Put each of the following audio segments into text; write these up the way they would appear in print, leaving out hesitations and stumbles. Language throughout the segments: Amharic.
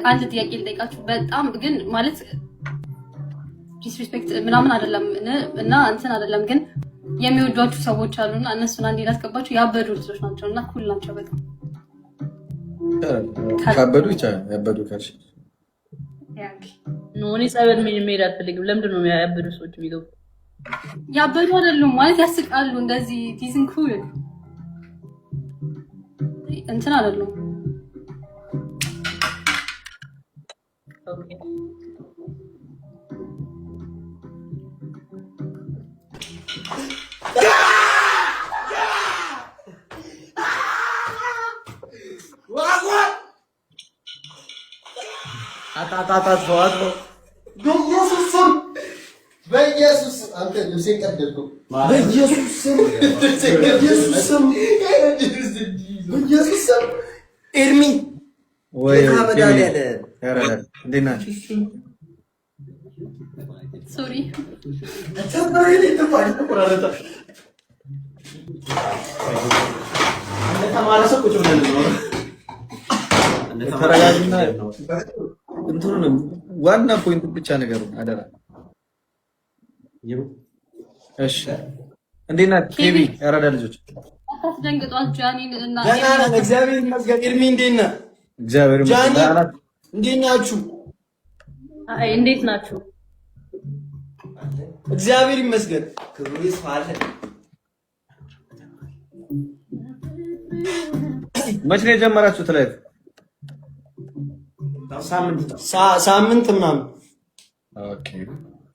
አንድ ጥያቄ ልጠይቃችሁ። በጣም ግን ማለት ዲስሪስፔክት ምናምን አይደለም እና እንትን አይደለም፣ ግን የሚወዷችሁ ሰዎች አሉና እነሱን አንዴ ላስገባችሁ። ያበዱ ልጆች ናቸውና ኩል ናቸው በጣም ካበዱ ይቻላል። ያበዱ ካልሽ እኔ ጸበል መሄድ አልፈልግም። ለምንድን ነው ያበዱ ሰዎች የሚገቡ? ያበዱ አይደሉም ማለት ያስቃሉ። እንደዚህ ዲዝን ኩል እንትን አይደሉም። ኦኬ በኢየሱስ አንተ ልብሴን ቀደድኩ። በኢየሱስ ኤርሚ ወይ ሶሪ ዋና ፖይንት ብቻ ነገሩ አደራ። እሺ እንዴት ናት ኬቢ? ያራዳ ልጆች አታስደንግጧት። ጃኒን እና እግዚአብሔር ይመስገን። ኤርሚ እንዴት ነህ? እግዚአብሔር ይመስገን። እንዴት ናችሁ? አይ እንዴት ናችሁ? እግዚአብሔር ይመስገን። ክብሩ ይስፋ አለ። መቼ ነው የጀመራችሁት ላይ? ሳምንት ምናምን። ኦኬ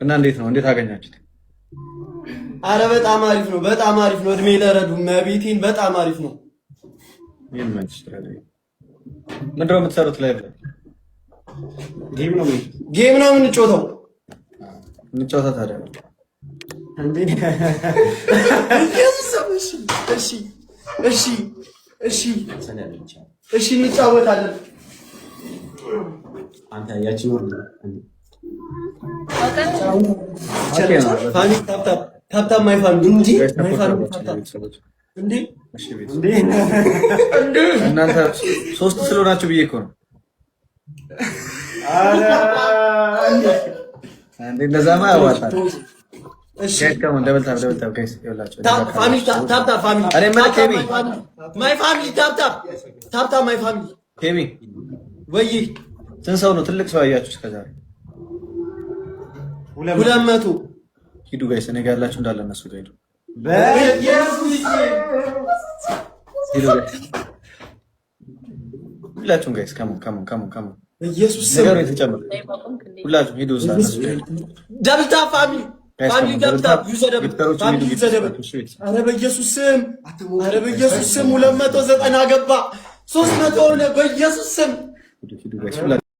እና እንዴት ነው? እንዴት አገኛችሁት? አረ በጣም አሪፍ ነው። በጣም አሪፍ ነው። እድሜ ለረዱ መቤቴን በጣም አሪፍ ነው። ምን ማለት ነው? ምንድን ነው የምትሰሩት ላይ? ጌም ነው የምንጫወተው። እንጫወታ ታዲያ እንዴ? እሺ እንጫወታለን። አንተ ያቺን ወር ታፕታፕ ማይ ፋሚሊ እንዴ እናንተ ሶስት ስለሆናችሁ ብዬ እኮ ነው። እንዴ እንደዛማ ያዋጣል። እሺ ከመን ደብል ታፕ ጋይስ ይኸውላችሁ ፋሚሊ ታፕታፕ ፋሚሊ አሬ ማይ ኬቢ ማይ ፋሚሊ ታፕታፕ ማይ ፋሚሊ ኬቢ ወይ ስንት ሰው ነው ትልቅ ሰው አያችሁ እስከዛሬ? 200 ሂዱ ጋይስ እኔ ጋር ያላችሁ እንዳለ እነሱ ጋር ሂዱ። በኢየሱስ ሂዱ ጋይስ ሁላችሁም ጋይስ ካሞን በኢየሱስ ነገር የተጨመረ ሁላችሁም ሂዱ። ደብል ታፕ ፋሚሊ ደብል ታፕ ዩዘደብል ፋሚሊ ዩዘደብል። ኧረ በኢየሱስ ስም 290 ገባ 300 ሆነ። በኢየሱስ ስም